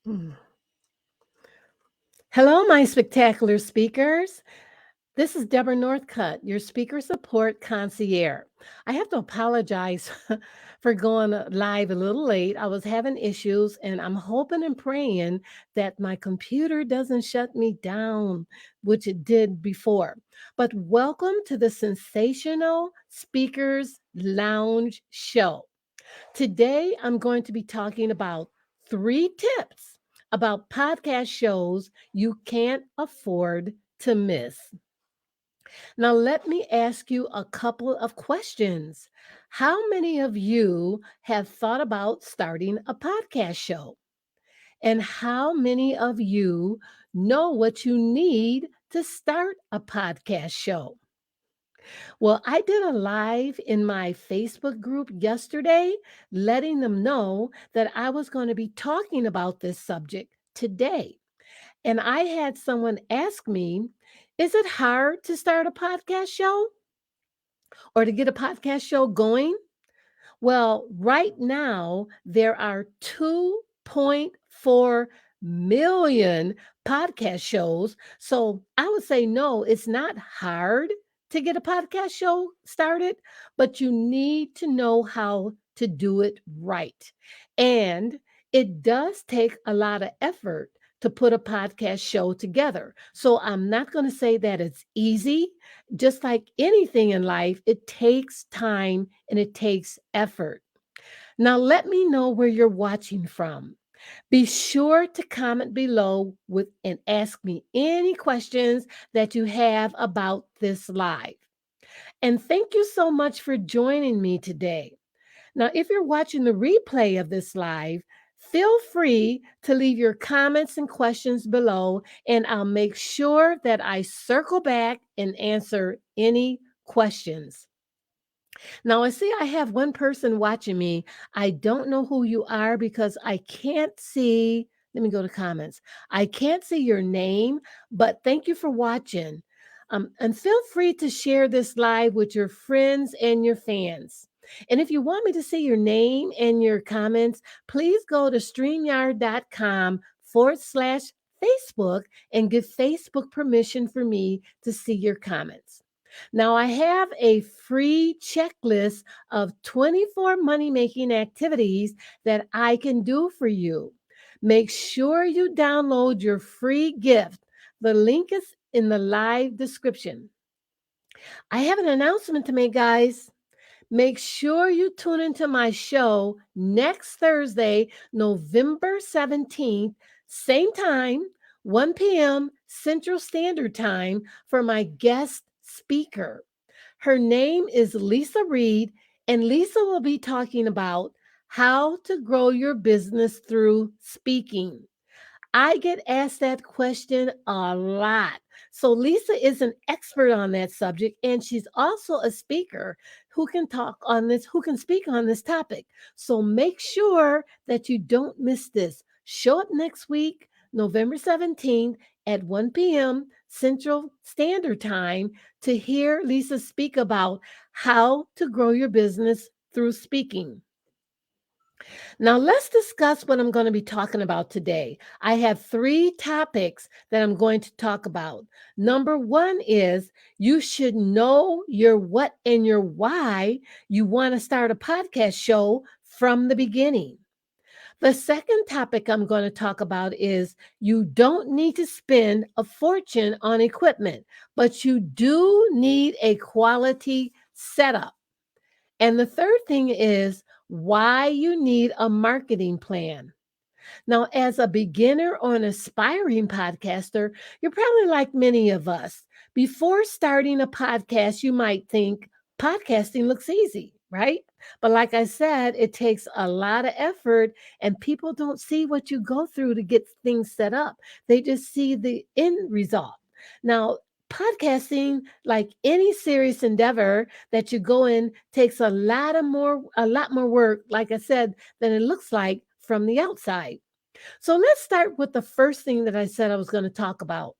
Hmm. Hello, my spectacular speakers. This is Deborah Northcutt, your speaker support concierge. I have to apologize for going live a little late. I was having issues, and I'm hoping and praying that my computer doesn't shut me down, which it did before. But welcome to the Sensational Speakers Lounge Show. Today, I'm going to be talking about 3 tips about podcast shows you can't afford to miss. Now, let me ask you a couple of questions. How many of you have thought about starting a podcast show? And how many of you know what you need to start a podcast show? Well, I did a live in my Facebook group yesterday, letting them know that I was going to be talking about this subject today. And I had someone ask me, is it hard to start a podcast show or to get a podcast show going? Well, right now, there are 2.4 million podcast shows. So I would say, no, it's not hard to get a podcast show started, but you need to know how to do it right. And it does take a lot of effort to put a podcast show together. So I'm not going to say that it's easy. Just like anything in life, it takes time and it takes effort. Now, let me know where you're watching from. Be sure to comment below with and ask me any questions that you have about this live. And thank you so much for joining me today. Now, if you're watching the replay of this live, feel free to leave your comments and questions below, and I'll make sure that I circle back and answer any questions. Now, I see I have one person watching me. I don't know who you are because I can't see. Let me go to comments. I can't see your name, but thank you for watching. And feel free to share this live with your friends and your fans. And if you want me to see your name and your comments, please go to streamyard.com/, Facebook and give Facebook permission for me to see your comments. Now, I have a free checklist of 24 money making activities that I can do for you. Make sure you download your free gift. The link is in the live description. I have an announcement to make, guys. Make sure you tune into my show next Thursday, November 17th, same time, 1 p.m. Central Standard Time, for my guest speaker. Her name is Lisa Reed, and Lisa will be talking about how to grow your business through speaking. I get asked that question a lot. So Lisa is an expert on that subject, and she's also a speaker who can speak on this topic. So make sure that you don't miss this. Show up next week, November 17th at 1 p.m. Central Standard Time to hear Lisa speak about how to grow your business through speaking. Now, let's discuss what I'm going to be talking about today. I have 3 topics that I'm going to talk about. Number one is you should know your what and your why you want to start a podcast show from the beginning. The second topic I'm going to talk about is you don't need to spend a fortune on equipment, but you do need a quality setup. And the third thing is why you need a marketing plan. Now, as a beginner or an aspiring podcaster, you're probably like many of us. Before starting a podcast, you might think podcasting looks easy, right? But like I said, it takes a lot of effort, and people don't see what you go through to get things set up. They just see the end result. Now, podcasting, like any serious endeavor that you go in, takes a lot more work, like I said, than it looks like from the outside. So let's start with the first thing that I said I was going to talk about.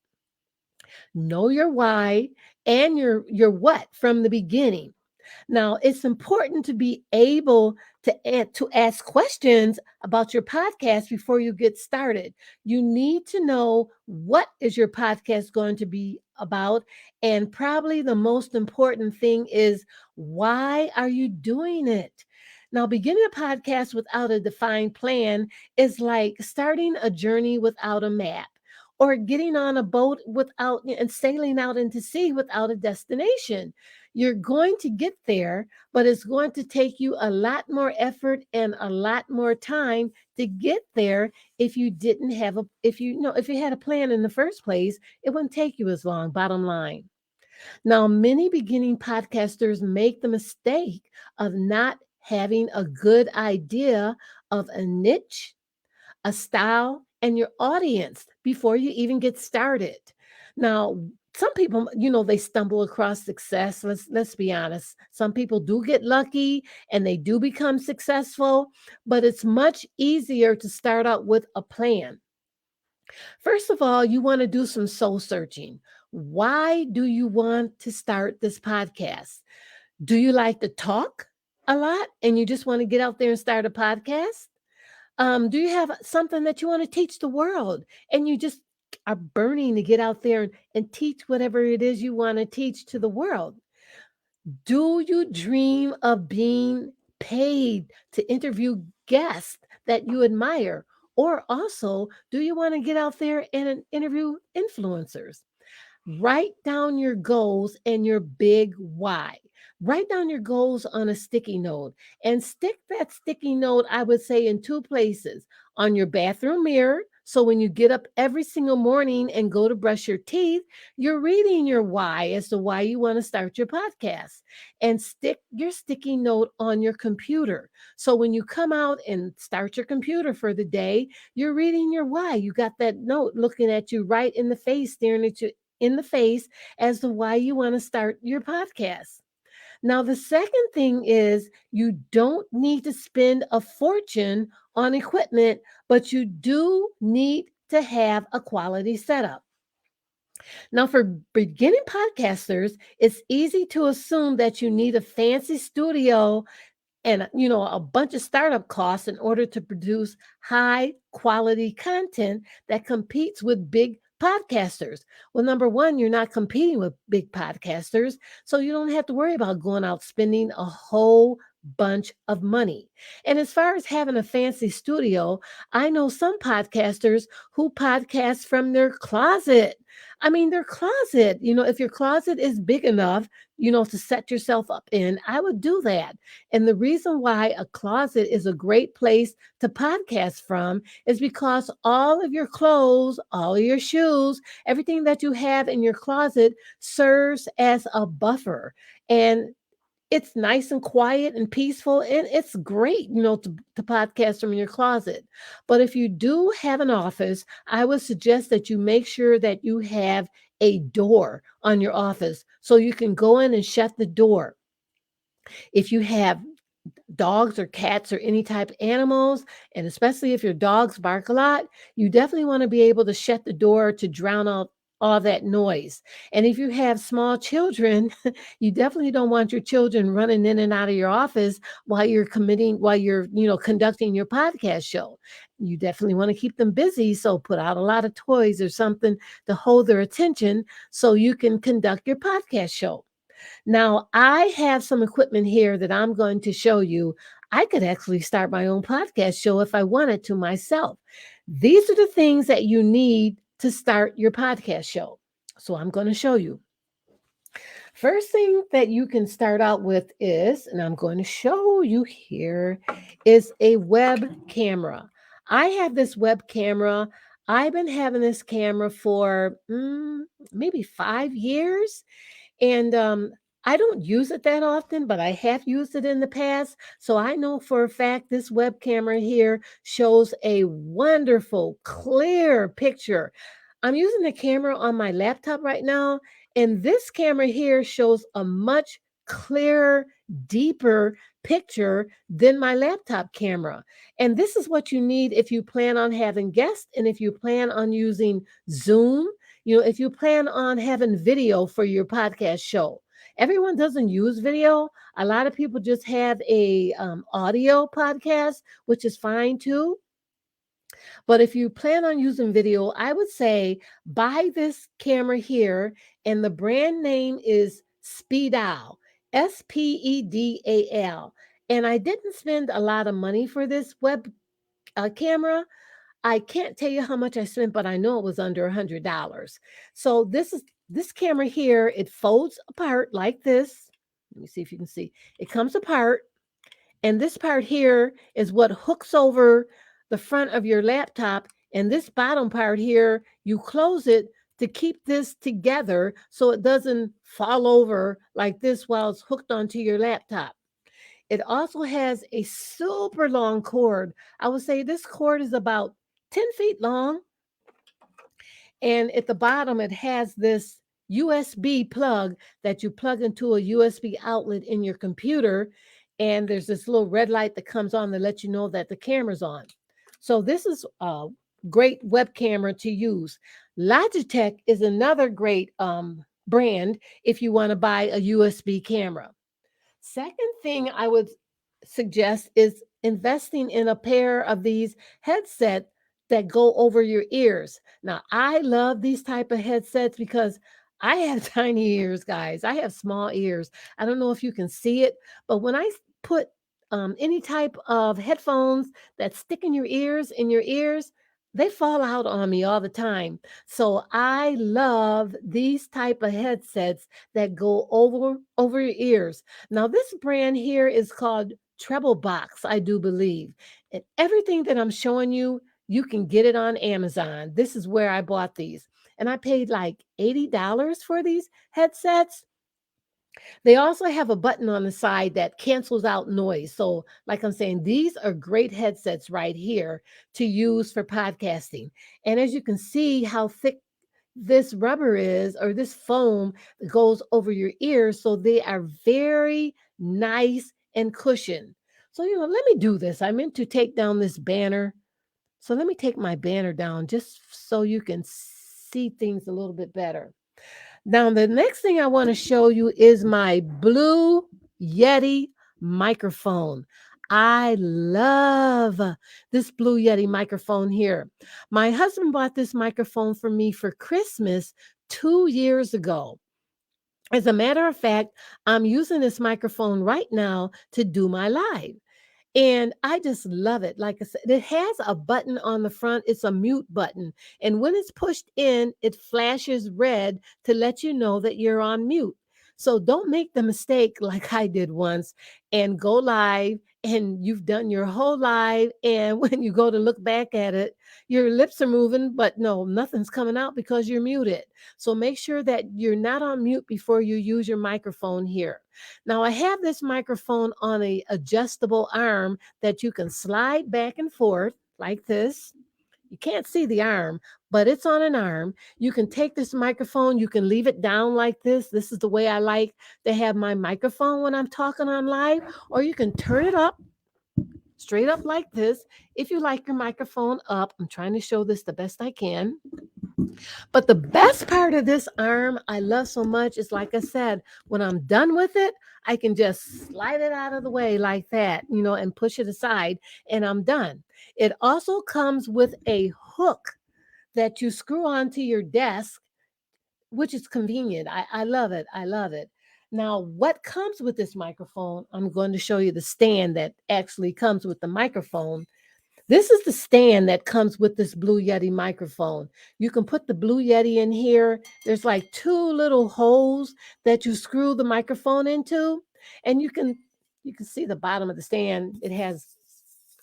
Know your why and your what from the beginning. Now, it's important to be able to ask questions about your podcast before you get started. You need to know what is your podcast going to be about, and probably the most important thing is why are you doing it? Now, beginning a podcast without a defined plan is like starting a journey without a map or getting on a boat without and sailing out into sea without a destination. You're going to get there, but it's going to take you a lot more effort and a lot more time to get there. If you didn't have a if you know if you had a plan in the first place, it wouldn't take you as long, bottom line. Now, many beginning podcasters make the mistake of not having a good idea of a niche, a style, and your audience before you even get started. Now, some people, they stumble across success. Let's be honest. Some people do get lucky and they do become successful, but it's much easier to start out with a plan. First of all, you want to do some soul searching. Why do you want to start this podcast? Do you like to talk a lot and you just want to get out there and start a podcast? Do you have something that you want to teach the world and you just are burning to get out there and teach whatever it is you want to teach to the world? Do you dream of being paid to interview guests that you admire? Or also, do you want to get out there and interview influencers? Write down your goals and your big why. Write down your goals on a sticky note and stick that sticky note, I would say, in two places: on your bathroom mirror. So when you get up every single morning and go to brush your teeth, you're reading your why as to why you want to start your podcast. And stick your sticky note on your computer. So when you come out and start your computer for the day, you're reading your why. You got that note looking at you right in the face, staring at you in the face as to why you want to start your podcast. Now, the second thing is you don't need to spend a fortune on equipment, but you do need to have a quality setup. Now, for beginning podcasters, it's easy to assume that you need a fancy studio and a bunch of startup costs in order to produce high quality content that competes with big podcasters. Well, number one, you're not competing with big podcasters, so you don't have to worry about going out spending a whole bunch of money. And as far as having a fancy studio, I know some podcasters who podcast from their closet. I mean, their closet, if your closet is big enough, to set yourself up in, I would do that. And the reason why a closet is a great place to podcast from is because all of your clothes, all of your shoes, everything that you have in your closet serves as a buffer. And it's nice and quiet and peaceful, and it's great, to podcast from your closet. But if you do have an office, I would suggest that you make sure that you have a door on your office so you can go in and shut the door. If you have dogs or cats or any type of animals, and especially if your dogs bark a lot, you definitely want to be able to shut the door to drown out all that noise. And if you have small children, you definitely don't want your children running in and out of your office while you're, conducting your podcast show. You definitely want to keep them busy. So put out a lot of toys or something to hold their attention so you can conduct your podcast show. Now, I have some equipment here that I'm going to show you. I could actually start my own podcast show if I wanted to myself. These are the things that you need to start your podcast show. So I'm going to show you. First thing that you can start out with is, and I'm going to show you here, is a web camera. I have this web camera. I've been having this camera for maybe 5 years. And I don't use it that often, but I have used it in the past. So I know for a fact this web camera here shows a wonderful, clear picture. I'm using the camera on my laptop right now, and this camera here shows a much clearer, deeper picture than my laptop camera. And this is what you need if you plan on having guests and if you plan on using Zoom, if you plan on having video for your podcast show. Everyone doesn't use video. A lot of people just have a audio podcast, which is fine too. But if you plan on using video, I would say buy this camera here, and the brand name is Speedal, Spedal. And I didn't spend a lot of money for this web camera. I can't tell you how much I spent, but I know it was under $100. So this camera here. It folds apart like this. Let me see if you can see. It comes apart, and this part here is what hooks over the front of your laptop. And this bottom part here, you close it to keep this together so it doesn't fall over like this while it's hooked onto your laptop. It also has a super long cord. I would say this cord is about 10 feet long. And at the bottom, it has this USB plug that you plug into a USB outlet in your computer. And there's this little red light that comes on to let you know that the camera's on. So this is a great web camera to use. Logitech is another great brand if you want to buy a USB camera. Second thing I would suggest is investing in a pair of these headset that go over your ears. Now, I love these type of headsets because I have tiny ears, guys. I have small ears. I don't know if you can see it, but when I put any type of headphones that stick in your ears, they fall out on me all the time. So I love these type of headsets that go over your ears. Now, this brand here is called Treble Box, I do believe. And everything that I'm showing you, you can get it on Amazon. This is where I bought these. And I paid like $80 for these headsets. They also have a button on the side that cancels out noise. So, like I'm saying, these are great headsets right here to use for podcasting. And as you can see, how thick this rubber is, or this foam that goes over your ears. So they are very nice and cushioned. So, let me do this. I meant to take down this banner. So let me take my banner down just so you can see things a little bit better. Now, the next thing I want to show you is my Blue Yeti microphone. I love this Blue Yeti microphone here. My husband bought this microphone for me for Christmas 2 years ago. As a matter of fact, I'm using this microphone right now to do my live. And I just love it. Like I said, it has a button on the front. It's a mute button. And when it's pushed in, it flashes red to let you know that you're on mute. So don't make the mistake like I did once and go live and you've done your whole live. And when you go to look back at it, your lips are moving, but no, nothing's coming out because you're muted. So make sure that you're not on mute before you use your microphone here. Now I have this microphone on a adjustable arm that you can slide back and forth like this. You can't see the arm, but it's on an arm. You can take this microphone, you can leave it down like this. This is the way I like to have my microphone when I'm talking on live, or you can turn it up straight up like this. If you like your microphone up, I'm trying to show this the best I can. But the best part of this arm I love so much is, like I said, when I'm done with it, I can just slide it out of the way like that, and push it aside, and I'm done. It also comes with a hook that you screw onto your desk, which is convenient. I love it. I love it. Now, what comes with this microphone? I'm going to show you the stand that actually comes with the microphone. This is the stand that comes with this Blue Yeti microphone. You can put the Blue Yeti in here. There's like two little holes that you screw the microphone into, and you can see the bottom of the stand. It has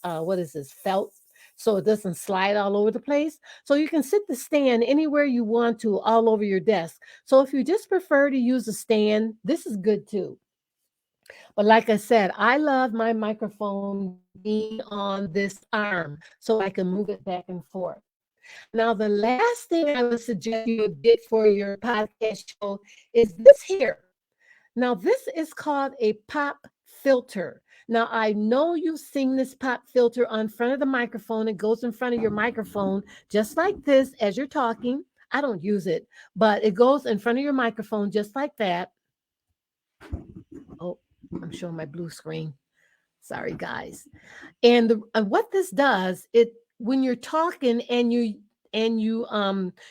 what is this, felt, so it doesn't slide all over the place. So you can sit the stand anywhere you want to, all over your desk. So if you just prefer to use a stand, this is good too. But like I said, I love my microphone being on this arm so I can move it back and forth. Now, the last thing I would suggest you get for your podcast show is this here. Now, this is called a pop filter. Now, I know you've seen this pop filter on front of the microphone. It goes in front of your microphone just like this as you're talking. I don't use it, but it goes in front of your microphone just like that. Oh, I'm showing my blue screen. Sorry, guys. And what this does, it when you're talking and you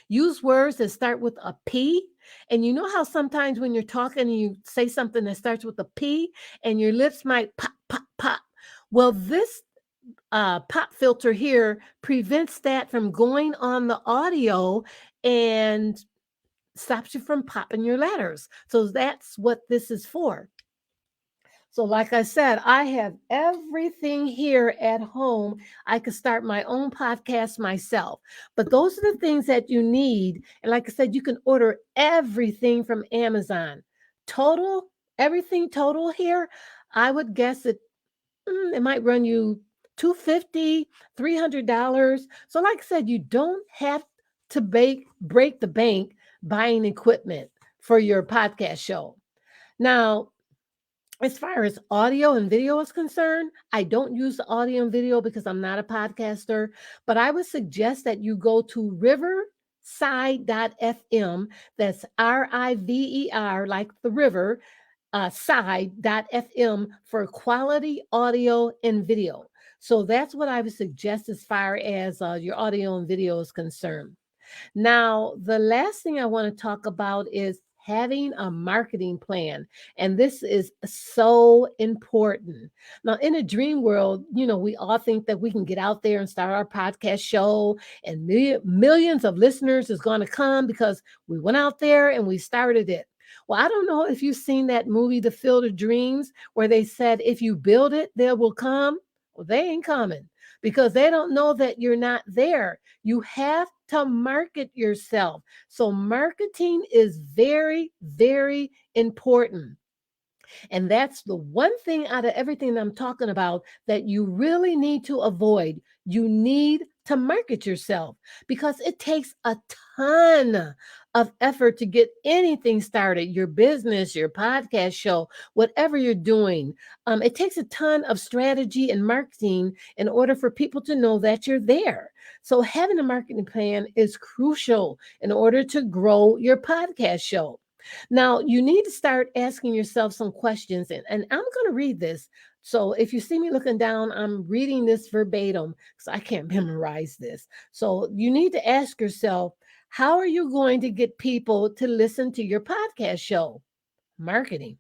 use words that start with a P, and you know how sometimes when you're talking and you say something that starts with a P, and your lips might pop, pop, pop. Well, this pop filter here prevents that from going on the audio and stops you from popping your letters. So that's what this is for. So, like I said, I have everything here at home. I could start my own podcast myself. But those are the things that you need. And like I said, you can order everything from Amazon. Total, everything total here, I would guess it might run you 250, $300. So, like I said, you don't have to break the bank buying equipment for your podcast show. Now, as far as audio and video is concerned, I don't use the audio and video because I'm not a podcaster, but I would suggest that you go to riverside.fm. That's River, like the river, side.fm for quality audio and video. So that's what I would suggest as far as your audio and video is concerned. Now, the last thing I want to talk about is having a marketing plan. And this is so important. Now, in a dream world, we all think that we can get out there and start our podcast show, and millions of listeners is going to come because we went out there and we started it. Well, I don't know if you've seen that movie, The Field of Dreams, where they said, if you build it, they will come. Well, they ain't coming because they don't know that you're not there. You have to market yourself. So, marketing is very, very important. And that's the one thing out of everything that I'm talking about that you really need to avoid. You need to market yourself because it takes a ton of effort to get anything started, your business, your podcast show, whatever you're doing. It takes a ton of strategy and marketing in order for people to know that you're there. So, having a marketing plan is crucial in order to grow your podcast show. Now, you need to start asking yourself some questions, and I'm going to read this. So, if you see me looking down, I'm reading this verbatim because I can't memorize this. So, you need to ask yourself, how are you going to get people to listen to your podcast show? Marketing.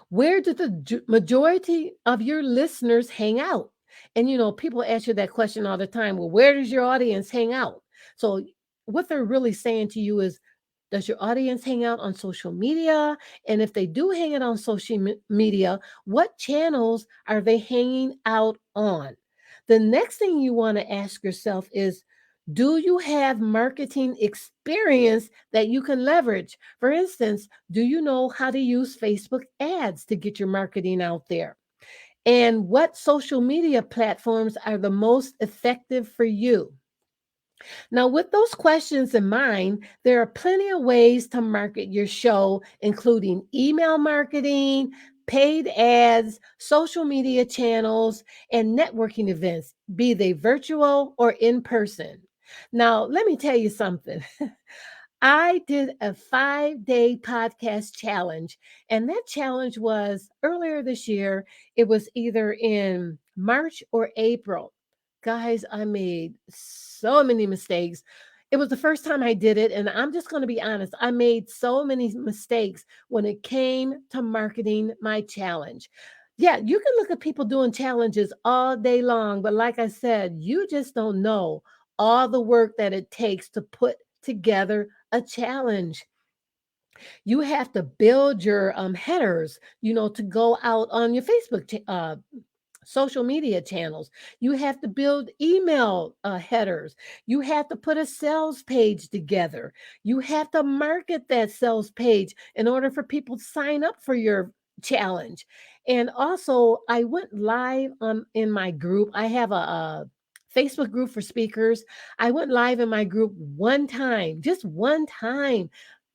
Where do the majority of your listeners hang out? And people ask you that question all the time. Well, where does your audience hang out? So, what they're really saying to you is, does your audience hang out on social media? And if they do hang out on social media, what channels are they hanging out on? The next thing you want to ask yourself is, do you have marketing experience that you can leverage? For instance, do you know how to use Facebook ads to get your marketing out there? And what social media platforms are the most effective for you? Now, with those questions in mind, there are plenty of ways to market your show, including email marketing, paid ads, social media channels, and networking events, be they virtual or in person. Now, let me tell you something. I did a 5-day podcast challenge, and that challenge was earlier this year. It was either in March or April. Guys, I made so many mistakes. It was the first time I did it, and I'm just going to be honest. I made so many mistakes when it came to marketing my challenge. Yeah, you can look at people doing challenges all day long, but like I said, you just don't know all the work that it takes to put together a challenge. You have to build your headers, to go out on your Facebook social media channels. You have to build email headers. You have to put a sales page together. You have to market that sales page in order for people to sign up for your challenge. And also, I went live in my group. I have a Facebook group for speakers. I went live in my group one time, just one time.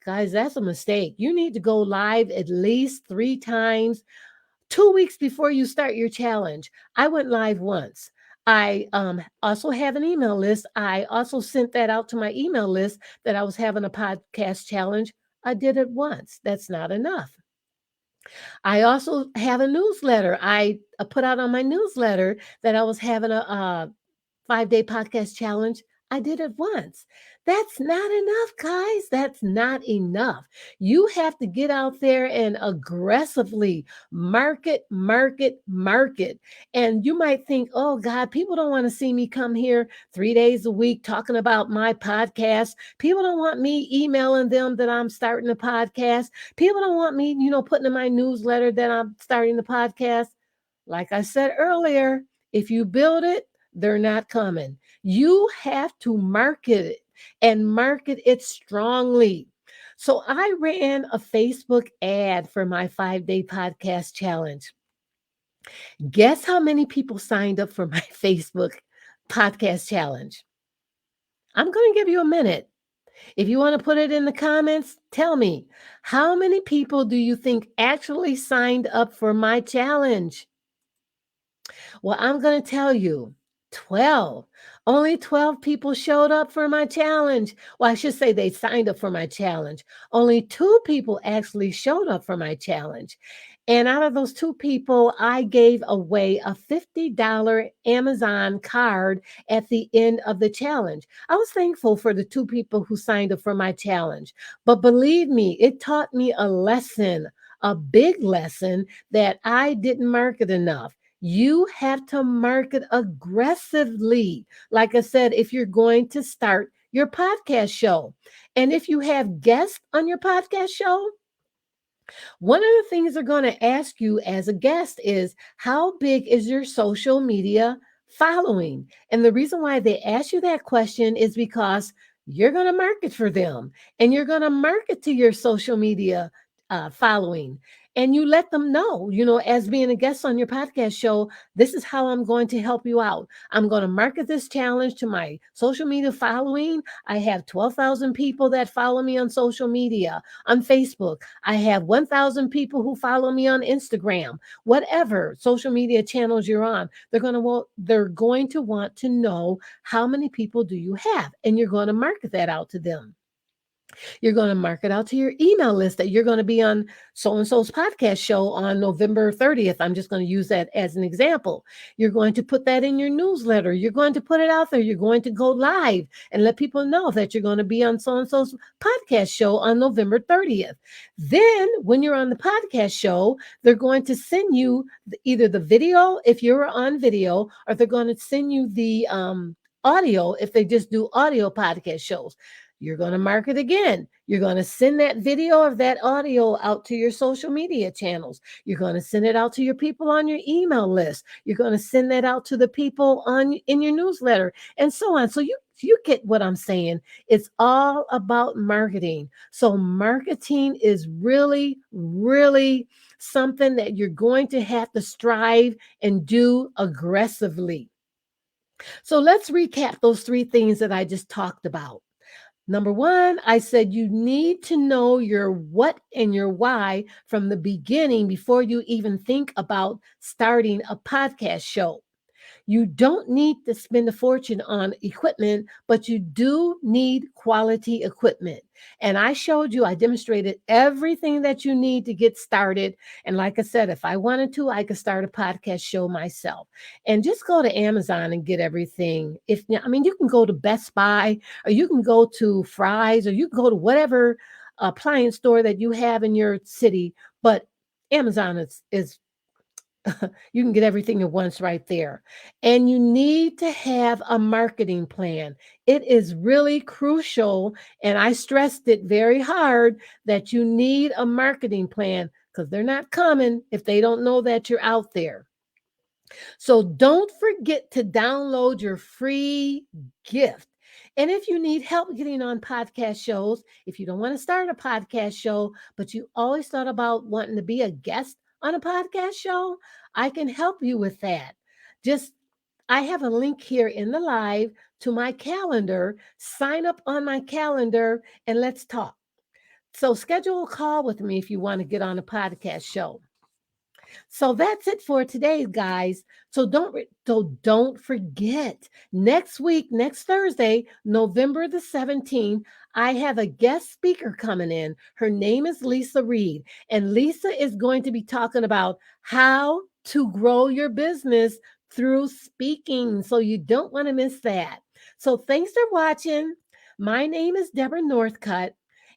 Guys, that's a mistake. You need to go live at least 3 times 2 weeks before you start your challenge. I went live once. I also have an email list. I also sent that out to my email list that I was having a podcast challenge. I did it once. That's not enough. I also have a newsletter. I put out on my newsletter that I was having a 5-day podcast challenge. I did it once. That's not enough, guys. That's not enough. You have to get out there and aggressively market, market, market. And you might think, oh, God, people don't want to see me come here 3 days a week talking about my podcast. People don't want me emailing them that I'm starting a podcast. People don't want me, putting in my newsletter that I'm starting the podcast. Like I said earlier, if you build it, they're not coming. You have to market it and market it strongly. So I ran a Facebook ad for my 5-day podcast challenge. Guess how many people signed up for my Facebook podcast challenge? I'm going to give you a minute. If you want to put it in the comments, tell me, how many people do you think actually signed up for my challenge? Well, I'm going to tell you 12. Only 12 people showed up for my challenge. Well, I should say they signed up for my challenge. Only 2 people actually showed up for my challenge. And out of those 2 people, I gave away a $50 Amazon card at the end of the challenge. I was thankful for the 2 people who signed up for my challenge. But believe me, it taught me a lesson, a big lesson that I didn't market enough. You have to market aggressively. Like I said, if you're going to start your podcast show, and if you have guests on your podcast show, one of the things they're going to ask you as a guest is, how big is your social media following? And the reason why they ask you that question is because you're going to market for them, and you're going to market to your social media following. And you let them know, as being a guest on your podcast show, this is how I'm going to help you out. I'm going to market this challenge to my social media following. I have 12,000 people that follow me on social media, on Facebook. I have 1,000 people who follow me on Instagram. Whatever social media channels you're on, they're going to want to know, how many people do you have, and you're going to market that out to them. You're going to mark it out to your email list that you're going to be on so and so's podcast show on November 30th. I'm just going to use that as an example. You're going to put that in your newsletter. You're going to put it out there. You're going to go live and let people know that you're going to be on so and so's podcast show on November 30th. Then, when you're on the podcast show, they're going to send you either the video if you're on video, or they're going to send you the audio if they just do audio podcast shows. You're going to market again. You're going to send that video of that audio out to your social media channels. You're going to send it out to your people on your email list. You're going to send that out to the people in your newsletter, and so on. So you get what I'm saying. It's all about marketing. So marketing is really, really something that you're going to have to strive and do aggressively. So let's recap those 3 things that I just talked about. Number one, I said you need to know your what and your why from the beginning before you even think about starting a podcast show. You don't need to spend a fortune on equipment, but you do need quality equipment. And I demonstrated everything that you need to get started. And like I said, if I wanted to, I could start a podcast show myself. And just go to Amazon and get everything. You can go to Best Buy, or you can go to Fry's, or you can go to whatever appliance store that you have in your city. But Amazon is you can get everything at once right there. And you need to have a marketing plan. It is really crucial. And I stressed it very hard that you need a marketing plan, because they're not coming if they don't know that you're out there. So don't forget to download your free gift. And if you need help getting on podcast shows, if you don't want to start a podcast show, but you always thought about wanting to be a guest on a podcast show, I can help you with that. Just I have a link here in the live to my calendar. Sign up on my calendar and let's talk. So schedule a call with me if you want to get on a podcast show. So that's it for today, guys. So don't forget, next week, next Thursday, November the 17th, I have a guest speaker coming in. Her name is Lisa Reed, and Lisa is going to be talking about how to grow your business through speaking. So you don't want to miss that. So thanks for watching. My name is Deborah Northcutt,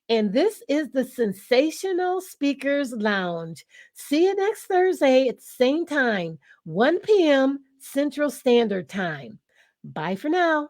and this is the Sensational Speakers Lounge. See you next Thursday at the same time, 1 p.m. Central Standard Time. Bye for now.